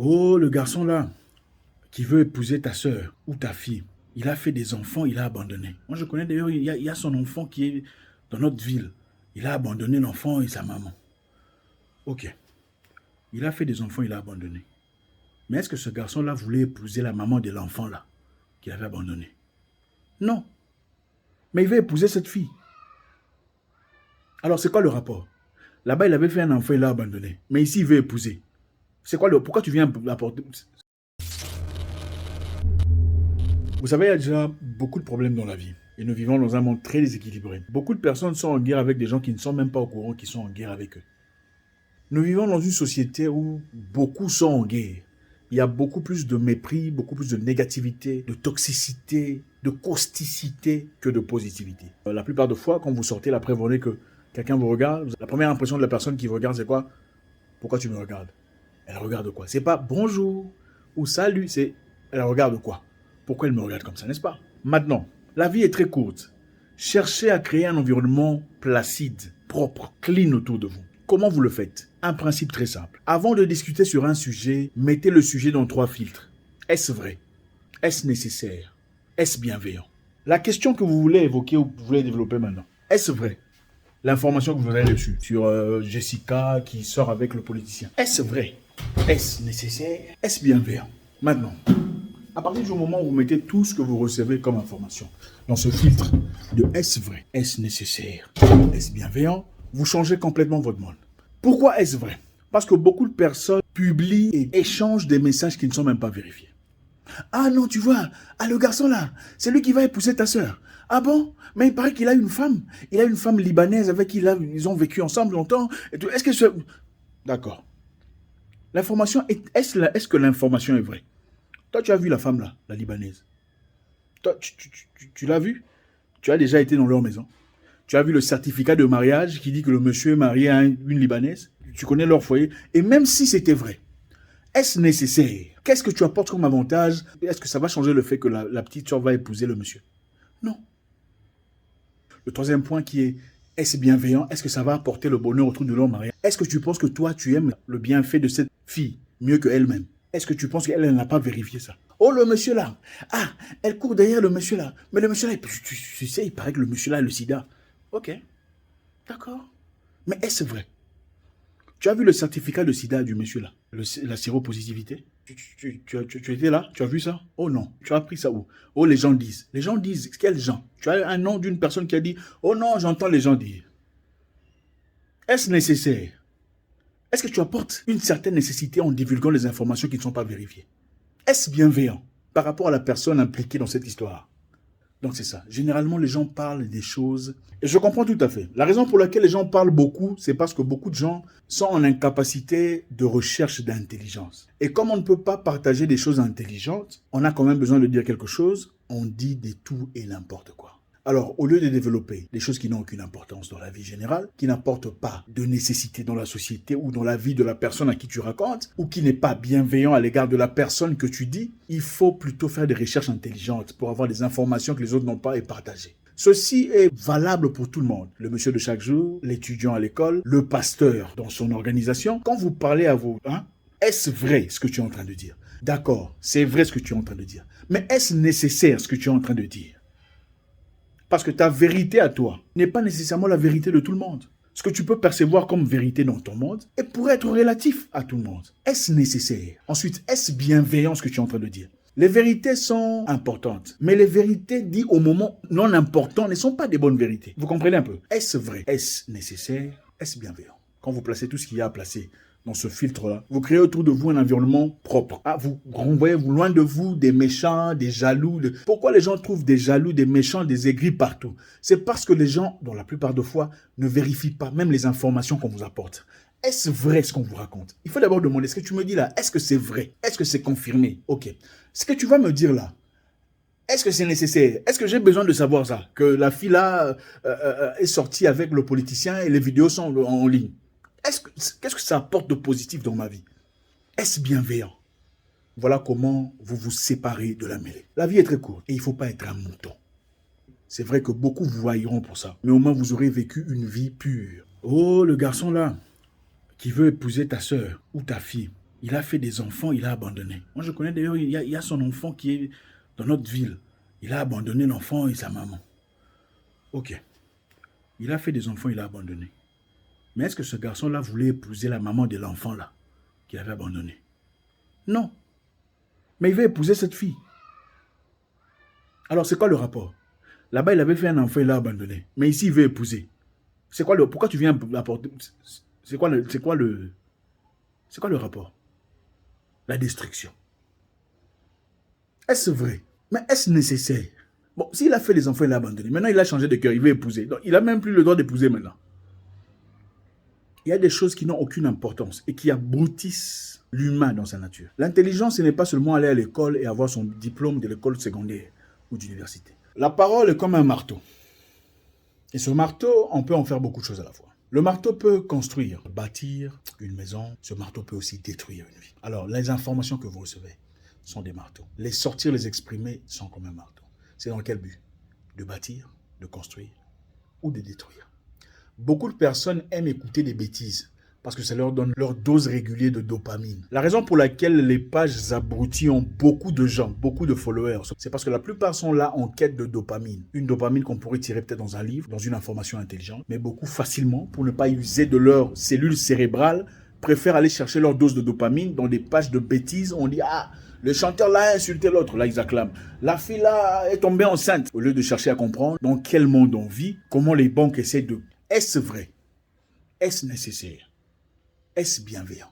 Oh, le garçon là, qui veut épouser ta sœur ou ta fille, il a fait des enfants, il a abandonné. Moi, je connais d'ailleurs, il y a son enfant qui est dans notre ville. Il a abandonné l'enfant et sa maman. Ok, il a fait des enfants, il a abandonné. Mais est-ce que ce garçon-là voulait épouser la maman de l'enfant là, qu'il avait abandonné? Non, mais il veut épouser cette fille. Alors, c'est quoi le rapport? Là-bas, il avait fait un enfant, il l'a abandonné. Mais ici, il veut épouser. C'est quoi le... Pourquoi tu viens apporter... Vous savez, il y a déjà beaucoup de problèmes dans la vie. Et nous vivons dans un monde très déséquilibré. Beaucoup de personnes sont en guerre avec des gens qui ne sont même pas au courant qu'ils sont en guerre avec eux. Nous vivons dans une société où beaucoup sont en guerre. Il y a beaucoup plus de mépris, beaucoup plus de négativité, de toxicité, de causticité que de positivité. La plupart des fois, quand vous sortez la prévenez que quelqu'un vous regarde, la première impression de la personne qui vous regarde, c'est quoi? Pourquoi tu me regardes? Elle regarde quoi? C'est pas bonjour ou salut, c'est elle regarde quoi? Pourquoi elle me regarde comme ça, n'est-ce pas? Maintenant, la vie est très courte. Cherchez à créer un environnement placide, propre, clean autour de vous. Comment vous le faites? Un principe très simple. Avant de discuter sur un sujet, mettez le sujet dans 3 filtres. Est-ce vrai? Est-ce nécessaire? Est-ce bienveillant? La question que vous voulez évoquer ou que vous voulez développer maintenant. Est-ce vrai? L'information que vous avez reçue sur Jessica qui sort avec le politicien. Est-ce vrai? Est-ce nécessaire? Est-ce bienveillant? Maintenant, à partir du moment où vous mettez tout ce que vous recevez comme information dans ce filtre de est-ce vrai? Est-ce nécessaire? Est-ce bienveillant? Vous changez complètement votre monde. Pourquoi est-ce vrai? Parce que beaucoup de personnes publient et échangent des messages qui ne sont même pas vérifiés. Ah non, tu vois, ah le garçon là, c'est lui qui va épouser ta sœur. Ah bon? Mais il paraît qu'il a une femme. Il a une femme libanaise avec qui ils ont vécu ensemble longtemps. Est-ce que ce... D'accord. L'information, est-ce que l'information est vraie? Toi, tu as vu la femme là, la libanaise. Toi, tu l'as vue? Tu as déjà été dans leur maison. Tu as vu le certificat de mariage qui dit que le monsieur est marié à une libanaise. Tu connais leur foyer. Et même si c'était vrai, est-ce nécessaire? Qu'est-ce que tu apportes comme avantage? Est-ce que ça va changer le fait que la petite soeur va épouser le monsieur? Non. Le troisième point qui est, est-ce bienveillant? Est-ce que ça va apporter le bonheur autour de leur mariage? Est-ce que tu penses que toi, tu aimes le bienfait de cette fille mieux qu'elle-même? Est-ce que tu penses qu'elle n'a pas vérifié ça? Oh, le monsieur là. Ah, elle court derrière le monsieur là. Mais le monsieur là, tu sais, il paraît que le monsieur là a le sida. Ok, d'accord. Mais est-ce vrai? Tu as vu le certificat de sida du monsieur là? La séropositivité? Tu étais là? Tu as vu ça? Oh non. Tu as appris ça où? Oh, les gens disent. Les gens disent. Quels gens? Tu as un nom d'une personne qui a dit, oh non, j'entends les gens dire. Est-ce nécessaire? Est-ce que tu apportes une certaine nécessité en divulguant les informations qui ne sont pas vérifiées? Est-ce bienveillant par rapport à la personne impliquée dans cette histoire? Donc c'est ça. Généralement, les gens parlent des choses. Et je comprends tout à fait. La raison pour laquelle les gens parlent beaucoup, c'est parce que beaucoup de gens sont en incapacité de recherche d'intelligence. Et comme on ne peut pas partager des choses intelligentes, on a quand même besoin de dire quelque chose. On dit des tout et n'importe quoi. Alors, au lieu de développer des choses qui n'ont aucune importance dans la vie générale, qui n'apportent pas de nécessité dans la société ou dans la vie de la personne à qui tu racontes, ou qui n'est pas bienveillant à l'égard de la personne que tu dis, il faut plutôt faire des recherches intelligentes pour avoir des informations que les autres n'ont pas et partager. Ceci est valable pour tout le monde. Le monsieur de chaque jour, l'étudiant à l'école, le pasteur dans son organisation. Quand vous parlez à vous, est-ce vrai ce que tu es en train de dire? D'accord, c'est vrai ce que tu es en train de dire. Mais est-ce nécessaire ce que tu es en train de dire? Parce que ta vérité à toi n'est pas nécessairement la vérité de tout le monde. Ce que tu peux percevoir comme vérité dans ton monde et pourrait être relatif à tout le monde. Est-ce nécessaire? Ensuite, est-ce bienveillant ce que tu es en train de dire? Les vérités sont importantes, mais les vérités dites au moment non important ne sont pas des bonnes vérités. Vous comprenez un peu? Est-ce vrai? Est-ce nécessaire? Est-ce bienveillant? Quand vous placez tout ce qu'il y a à placer dans ce filtre-là, vous créez autour de vous un environnement propre. Vous renvoyez loin de vous des méchants, des jaloux. Pourquoi les gens trouvent des jaloux, des méchants, des aigris partout? C'est parce que les gens, dans la plupart des fois, ne vérifient pas même les informations qu'on vous apporte. Est-ce vrai ce qu'on vous raconte? Il faut d'abord demander, ce que tu me dis là, est-ce que c'est vrai? Est-ce que c'est confirmé? Ok. Ce que tu vas me dire là, est-ce que c'est nécessaire? Est-ce que j'ai besoin de savoir ça? Que la fille là est sortie avec le politicien et les vidéos sont en ligne. Qu'est-ce que ça apporte de positif dans ma vie? Est-ce bienveillant? Voilà comment vous vous séparez de la mêlée. La vie est très courte et il ne faut pas être un mouton. C'est vrai que beaucoup vous voyeront pour ça, mais au moins vous aurez vécu une vie pure. Oh, le garçon là, qui veut épouser ta sœur ou ta fille, Il a fait des enfants, il a abandonné. Moi, je connais d'ailleurs, il y a son enfant qui est dans notre ville. Il a abandonné l'enfant et sa maman. Ok. Il a fait des enfants, il a abandonné. Mais est-ce que ce garçon-là voulait épouser la maman de l'enfant-là qu'il avait abandonné? Non. Mais il veut épouser cette fille. Alors, c'est quoi le rapport? Là-bas, il avait fait un enfant, il l'a abandonné. Mais ici, il veut épouser. C'est quoi le... Pourquoi tu viens apporter... C'est quoi le rapport? La destruction. Est-ce vrai? Mais est-ce nécessaire? Bon, s'il a fait des enfants, il l'a abandonné. Maintenant, il a changé de cœur, il veut épouser. Donc, il n'a même plus le droit d'épouser maintenant. Il y a des choses qui n'ont aucune importance et qui abrutissent l'humain dans sa nature. L'intelligence, ce n'est pas seulement aller à l'école et avoir son diplôme de l'école secondaire ou d'université. La parole est comme un marteau. Et ce marteau, on peut en faire beaucoup de choses à la fois. Le marteau peut construire, bâtir une maison. Ce marteau peut aussi détruire une vie. Alors, les informations que vous recevez sont des marteaux. Les sortir, les exprimer sont comme un marteau. C'est dans quel but? De bâtir, de construire ou de détruire. Beaucoup de personnes aiment écouter des bêtises parce que ça leur donne leur dose régulière de dopamine. La raison pour laquelle les pages abruties ont beaucoup de gens, beaucoup de followers, c'est parce que la plupart sont là en quête de dopamine. Une dopamine qu'on pourrait tirer peut-être dans un livre, dans une information intelligente, mais beaucoup facilement, pour ne pas user de leurs cellules cérébrales, préfèrent aller chercher leur dose de dopamine dans des pages de bêtises. On dit « Ah, le chanteur là a insulté l'autre », là ils acclament. La fille là est tombée enceinte. Au lieu de chercher à comprendre dans quel monde on vit, comment les banques essaient de... Est-ce vrai? Est-ce nécessaire? Est-ce bienveillant?